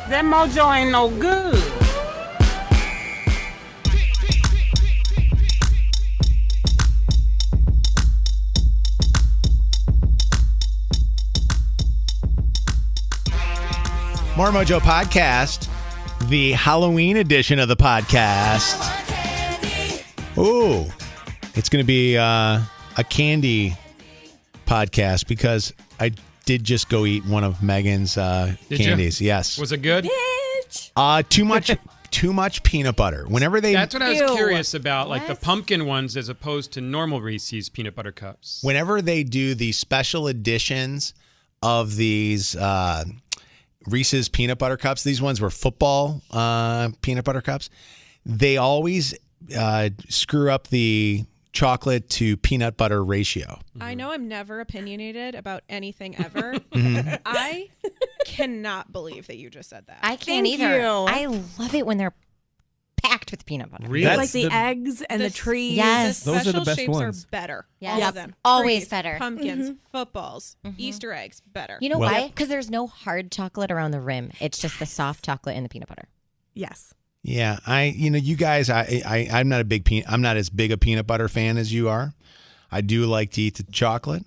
That Mojo ain't no good. More Mojo Podcast, the Halloween edition of the podcast. Ooh, it's going to be a candy podcast because I did just go eat one of Megan's candies. You? Yes. Was it good? Bitch! Too much peanut butter. That's what I was curious about, like the pumpkin ones as opposed to normal Reese's peanut butter cups. Whenever they do the special editions of these Reese's peanut butter cups, these ones were football peanut butter cups, they always screw up the chocolate to peanut butter ratio. I know I'm never opinionated about anything ever. I cannot believe that you just said that. I can't either. I love it when they're packed with peanut butter. Really? It's like the eggs and the trees. Yes. Those are the best shapes ones. Are better. Yes. All of them. Always Trees, better. Pumpkins, footballs, Easter eggs, better. You know why? Because there's no hard chocolate around the rim. It's just the soft chocolate and the peanut butter. Yes. Yeah, you guys, I'm not I'm not as big a peanut butter fan as you are. I do like to eat the chocolate,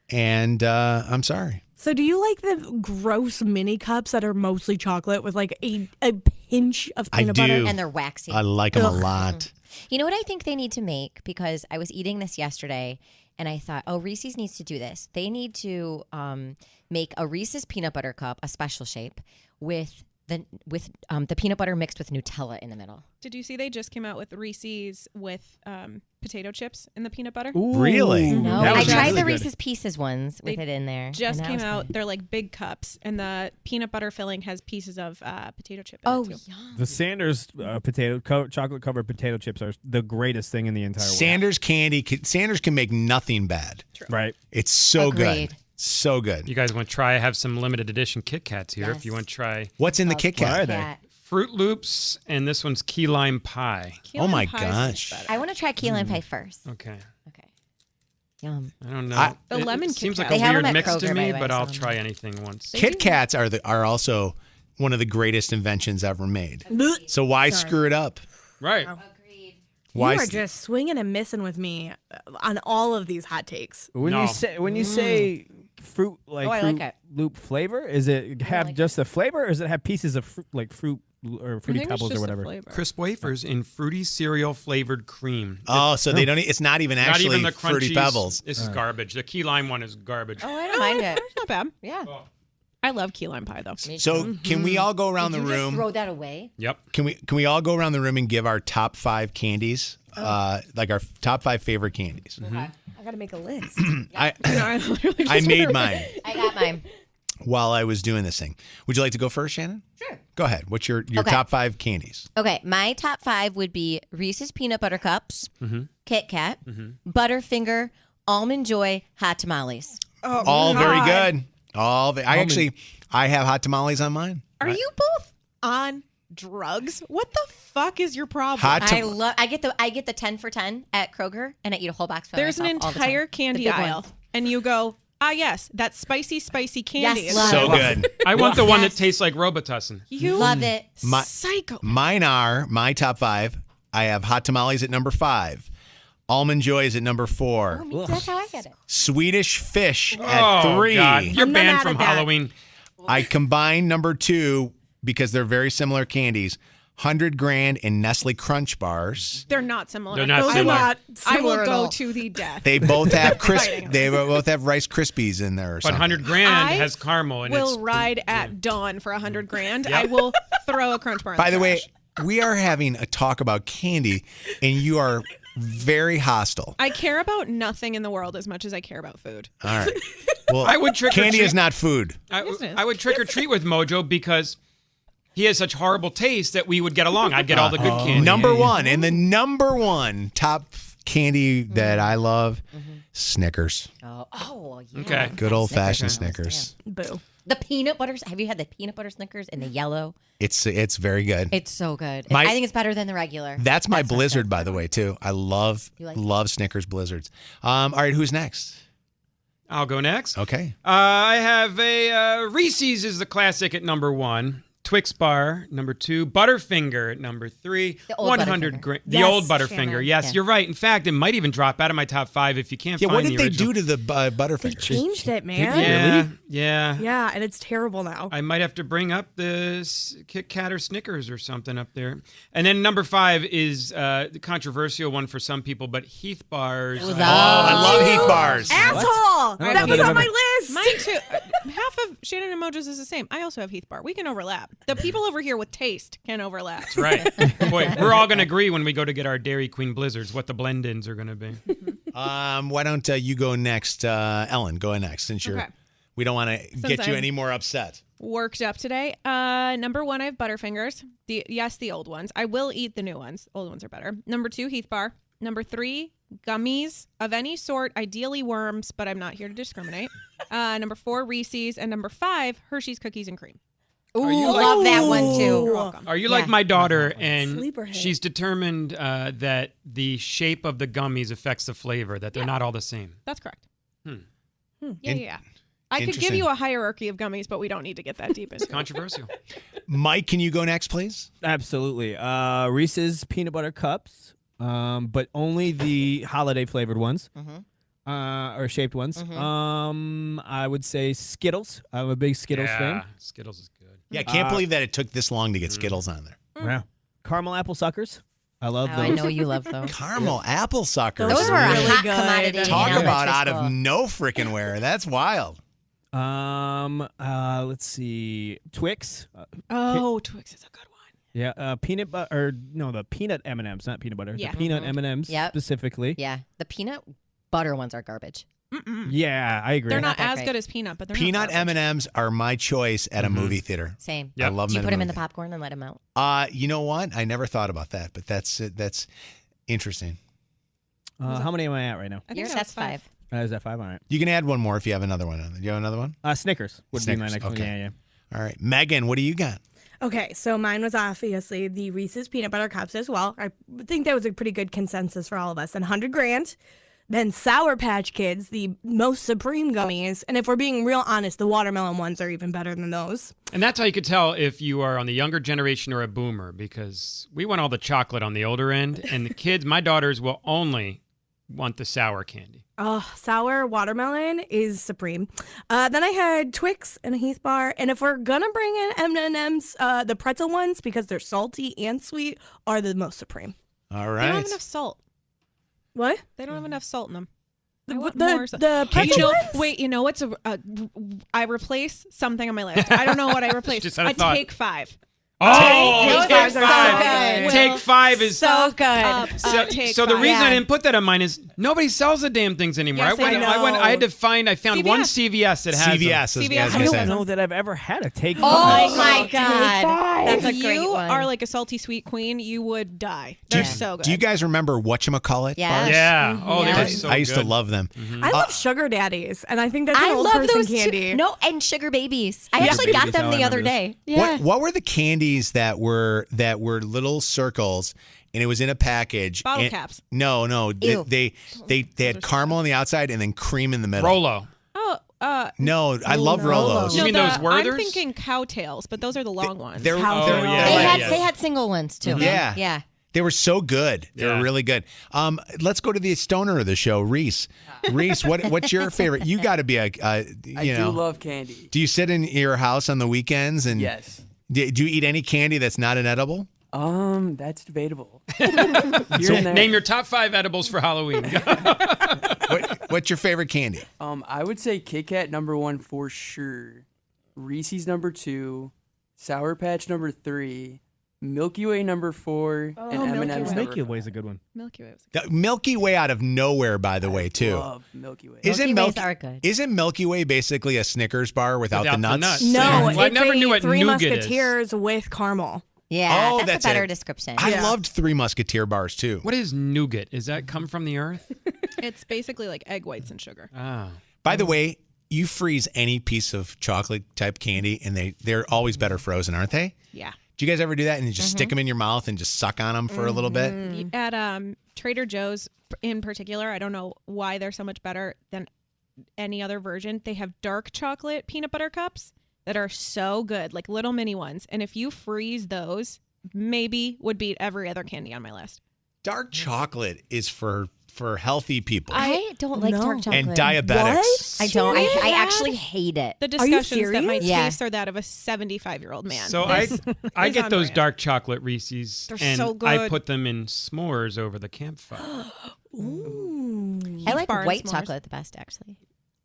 and I'm sorry. So do you like the gross mini cups that are mostly chocolate with like a pinch of peanut butter? And they're waxy. I like them a lot. You know what I think they need to make? Because I was eating this yesterday, and I thought, Reese's needs to do this. They need to make a Reese's peanut butter cup, a special shape, with the peanut butter mixed with Nutella in the middle. Did you see they just came out with Reese's with potato chips in the peanut butter? Ooh. Really? No, That I was tried really the good. Reese's Pieces ones with it in there. Just and that came was out. good. They're like big cups, and the peanut butter filling has pieces of potato chip in it too. Yum. The Sanders chocolate covered potato chips are the greatest thing in the entire world. Sanders candy. Sanders can make nothing bad. True. Right. It's so Agreed. good. So good. You guys want to try? I have some limited edition Kit Kats here. Yes. If you want to try What's in the Kit Kat? What are they? Cat. Fruit Loops, and this one's key lime pie. Key Oh lime my pie is much gosh. better. I want to try key lime pie first. Okay. Okay. Yum. I don't know. The lemon it seems Kit like Kat. a They have weird them at mix Kroger, to by me, the way, but I'll so- try anything once. Kit Kats are also one of the greatest inventions ever made. So why screw it up? Right. Agreed. Why? You are just swinging and missing with me on all of these hot takes. When No. you say fruit I fruit like it. loop flavor, is it have like just the flavor, or does it have pieces of fruit or I fruity think it's pebbles just or the whatever? flavor. Crisp wafers in fruity cereal flavored cream. Oh, so they don't. It's not even Not actually even the Fruity crunchies. Pebbles. This is garbage. The key lime one is garbage. Oh, I don't mind it. It's not bad. Yeah. I love key lime pie though. So can we all go around Did the you just room? throw that away? Yep. Can we all go around the room and give our top 5 candies? Like our top 5 favorite candies. I got to make a list. I literally I just made went mine I got mine. while I was doing this thing. Would you like to go first, Shannon? Sure. Go ahead. What's your Okay. top 5 candies? Okay, my top 5 would be Reese's Peanut Butter Cups, Kit Kat, Butterfinger, Almond Joy, Hot Tamales. Oh, All very God. good. I have hot tamales on mine. Are you both on drugs? What the fuck is your problem? I get the 10 for 10 at Kroger, and I eat a whole box. There's an myself all the entire time. candy The big aisle, ones. and you go, yes, that spicy candy. Yes, is love So it. good. I want the one Yes. that tastes like Robitussin. You Love it. psycho. Mine are my top 5. I have hot tamales at number 5. Almond Joy is at number 4. That's how I get it. Swedish Fish at Oh, 3. God. You're I'm not banned mad from at that. Halloween. I combine number 2 because they're very similar candies. 100 Grand and Nestle Crunch Bars. They're not similar. They're not Those are similar. not I similar will at go all. to the death. They both have Fighting. They both have Rice Krispies in there or But something. 100 grand I has caramel and will it's ride at dawn for 100 grand. Yep. I will throw a crunch bar in By the way, trash. we are having a talk about candy and you are very hostile. I care about nothing in the world as much as I care about food. All right. Well, I would trick or candy treat. is not food. Yes, it is. I would trick or treat with Mojo because he has such horrible taste that we would get along. I'd get all the good candy. Number 1 and the number 1 top candy that I love, Snickers. Oh, yeah. Okay. Good old-fashioned Snickers. Snickers. Boo. The peanut butters. Have you had the peanut butter Snickers in the yellow? It's very good. It's so good. My- I think it's better than the regular. That's my not Blizzard, good. by the way, too. I love You like it? love Snickers Blizzards. All right, who's next? I'll go next. Okay. I have a Reese's is the classic at number 1. Twix bar, number 2. Butterfinger, number 3. The old 100 Butterfinger. The Yes, old Butterfinger. Shannon. Yes, Yeah. you're right. In fact, it might even drop out of my top 5 if you can't Yeah, find what the did they original. do to the They Butterfinger? changed it, man. Yeah, yeah. Yeah, and it's terrible now. I might have to bring up the Kit Kat or Snickers or something up there. And then number 5 is the controversial one for some people, but Heath Bars. Oh, I love Heath Bars. Asshole! I don't That know was that on I've my ever- list. Mine too. Half of Shannon and Mojo's is the same. I also have Heath Bar. We can overlap. The people over here with taste can overlap. That's right. Boy, we're all going to agree when we go to get our Dairy Queen Blizzards what the blend-ins are going to be. Why don't you go next, Ellen? Go next since you're. Okay. We don't want to get you I'm- any more upset. Worked up today. Number 1, I have Butterfingers. The old ones. I will eat the new ones. Old ones are better. Number 2, Heath Bar. Number 3, gummies of any sort, ideally worms, but I'm not here to discriminate. Number 4, Reese's, and number 5, Hershey's Cookies and Cream. Are you like- Love that one You're too. welcome. Are you Yeah. like my daughter, and Sleeper hit. she's determined that the shape of the gummies affects the flavor, that they're not all the same? That's correct. Hmm. Yeah. I could give Interesting. you a hierarchy of gummies, but we don't need to get that deep into it. Controversial. Mike, can you go next, please? Absolutely. Reese's peanut butter cups, but only the holiday flavored ones. Or shaped ones. I would say Skittles. I'm a big Skittles fan. Skittles is good. Yeah, I can't believe that it took this long to get Skittles on there. Yeah. Caramel apple suckers. I love Oh, those. I know you love those. Caramel apple suckers. Those were a really hot good. commodity. in Talk about elementary out school. of no freaking where. That's wild. Let's see. Twix. Oh, Twix is a good one. Yeah. Peanut butter. Or no, the peanut M&Ms, not peanut butter. Yeah. The peanut M&Ms Yep. specifically. Yeah, the peanut butter ones are garbage. Yeah, I agree. They're not that as great. good as peanut, but they're Peanut not garbage. M&Ms are my choice at a movie theater. Same. I love Do you them put them in movie the popcorn and let them out? You know what? I never thought about that, but that's interesting. How many am I at right now? I think That's 5. Is that 5? All right. You can add one more if you have another one. Do you have another one? Snickers would be my Snickers, next one. okay. Yeah, yeah. All right. Megan, what do you got? Okay, so mine was obviously the Reese's peanut butter cups as well. I think that was a pretty good consensus for all of us. And 100 grand. Then Sour Patch Kids, the most supreme gummies. And if we're being real honest, the watermelon ones are even better than those. And that's how you could tell if you are on the younger generation or a boomer, because we want all the chocolate on the older end, and the kids, my daughters, will only want the sour candy. Oh, sour watermelon is supreme. Then I had Twix and a Heath Bar. And if we're going to bring in M&M's, the pretzel ones, because they're salty and sweet, are the most supreme. All They don't right. have enough salt. What? They don't have enough salt in them. I The, want the, more salt. the Can't pretzel you- ones? Wait, you know what's I replace something on my list. I don't know what I replaced. Just had a I thought. take 5. Oh, Those Take are so Five. good. Take Five is So good. Take so the 5. reason I Yeah. didn't put that on mine is nobody sells the damn things anymore. Yes, I they went. do. I had to find. I found one CVS. CVS that has CVS. them. is- CVS I was I gonna don't say. know that I've ever had a Take Oh Five. my God. That's a If great you one. are like a salty sweet queen, you would die. Do They're you- so good. Do you guys remember whatchamacallit? Yeah. bars? Yeah. Oh, they Yeah. were I, so I used to good. love them. I love sugar daddies, and I think that's an I old love person those candy. Too. No, and sugar babies. I Yeah. actually got Babies, them oh, I the other remember day. Yeah. What were the candies that were little circles and it was in a package? Bottle and- caps. No. Ew. They had caramel on the outside and then cream in the middle. Rolo. Oh, No, I love Rolos. You mean those Werthers? I'm thinking cowtails, but those are the long ones. They're, How they're- good. yeah. They Right, had yes. they had single ones too. Yeah. Yeah. They were so good. They were Yeah. really good. Let's go to the stoner of the show, Reese. Reese, what's your favorite? You got to be a I you know. do love candy. Do you sit in your house on the weekends and Yes. do you eat any candy that's not an edible? That's debatable. Here and there. Name your top 5 edibles for Halloween. What's your favorite candy? I would say Kit Kat number 1 for sure. Reese's number 2, Sour Patch number 3, Milky Way number 4, and Milky M&M's Way. number Milky 5. Way's a good one. Milky Way. The Milky Way out of nowhere, by the way, too. Love Milky Way. Isn't Milky Ways are good. Isn't Milky Way basically a Snickers bar without the nuts? No, Well, I it's never a knew what Three nougat is. Musketeers with caramel. Yeah. Oh, that's that's a better it. description. I Yeah. loved Three Musketeer bars too. What is nougat? Does that come from the earth? It's basically like egg whites and sugar. Ah. By the way, you freeze any piece of chocolate type candy, and they're always better frozen, aren't they? Yeah. Do you guys ever do that and you just stick them in your mouth and just suck on them for a little bit? At Trader Joe's in particular, I don't know why they're so much better than any other version. They have dark chocolate peanut butter cups that are so good, like little mini ones. And if you freeze those, maybe would beat every other candy on my list. Dark chocolate is for healthy people I don't like dark chocolate. and diabetics. What? I don't. I Serious? actually hate it. The Are you discussions that my serious? Yeah. taste are that of a 75-year-old man. So This I is get on those brand. dark chocolate Reese's, They're and so I good. put them in s'mores over the campfire. Ooh. I like Bar and white s'mores. chocolate the best, actually.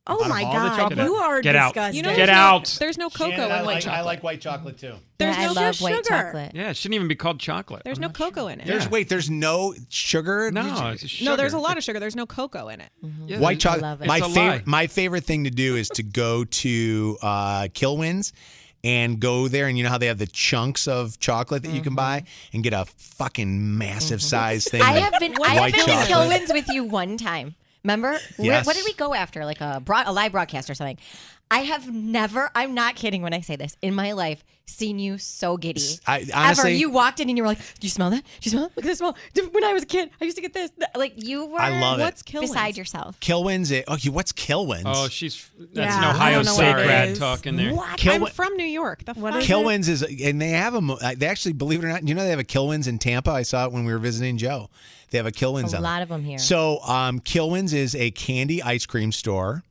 Oh Out of my all the God, chocolate? you are Get out. disgusting. You know, Get there's out. There's no cocoa Shannon, in white chocolate. I like white chocolate too. There's Yeah, no I love white sugar. chocolate. Yeah, it shouldn't even be called chocolate. There's I'm no not sure. cocoa in it. There's no sugar. No, it's just sugar. No, there's a lot of sugar. There's no cocoa in it. Yeah, White there's- chocolate. love it. My It's a favorite. lie. My favorite thing to do is to go to Kilwins and go there, and you know how they have the chunks of chocolate that you can buy, and get a fucking massive size thing. I of have been white to chocolate. Kilwins with you one time. Remember? Yes. What did we go after? Like a live broadcast or something. I have never, I'm not kidding when I say this, in my life, seen you so giddy. I honestly, Ever. You walked in and you were like, do you smell that? Do you smell it? Look at this smell. When I was a kid, I used to get this. Like, you were I love it. What's Kilwins? beside yourself. Kilwins. What's Kilwins? Oh, that's Yeah, an I Ohio don't know State what it grad is. talking there. What? Kilwin- I'm from New York. The What fuck? is Kilwins is, and they have them. They actually, believe it or not, you know they have a Kilwins in Tampa. I saw it when we were visiting Joe. They have a Kilwins A on lot of them here. So, Kilwins is a candy ice cream store,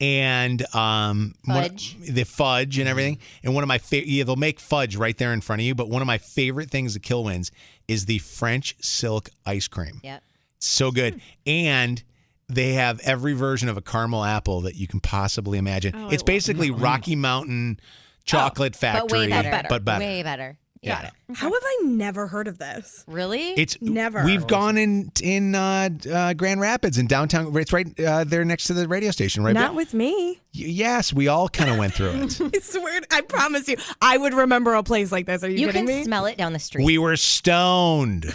and the fudge and everything. And one of my favorite, they'll make fudge right there in front of you. But one of my favorite things at Kilwins is the French silk ice cream. Yep. So good, and they have every version of a caramel apple that you can possibly imagine. Oh, It's basically Rocky Mountain chocolate factory, But way better. but better. Way better. Got it. How have I never heard of this? Really? It's Never. We've gone in Grand Rapids in downtown. It's right there next to the radio station. Right. Not with me. Yes, we all kind of went through it. I swear, I promise you, I would remember a place like this. Are you, you kidding can me? smell it down the street. We were stoned.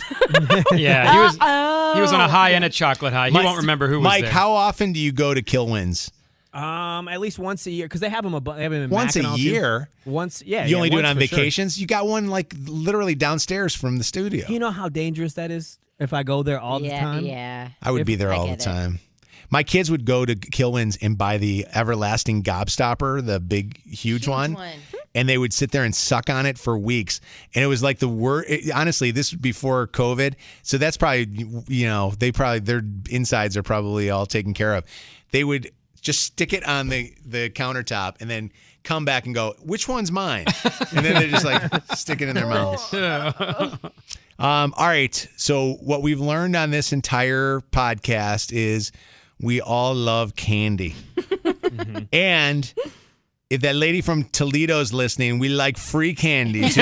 Yeah, he was on a high and a chocolate high. He Mike- won't remember who was Mike, there. how often do you go to Kilwins? At least once a year because they have them. They have them in Once Mackinac, a too. year. Once, yeah. You only do it once on for sure. vacations. You got one like literally downstairs from the studio. Do you know how dangerous that is? If I go there all the time, Yeah. I would be there I all the get it. time. My kids would go to Kilwins and buy the everlasting gobstopper, the big, huge one. And they would sit there and suck on it for weeks. And it was like the worst. Honestly, this was before COVID. So that's probably, their insides are probably all taken care of. They would just stick it on the countertop and then come back and go, which one's mine? And then they just like stick it in their mouth. All right. So what we've learned on this entire podcast is we all love candy. And if that lady from Toledo's listening, we like free candy too.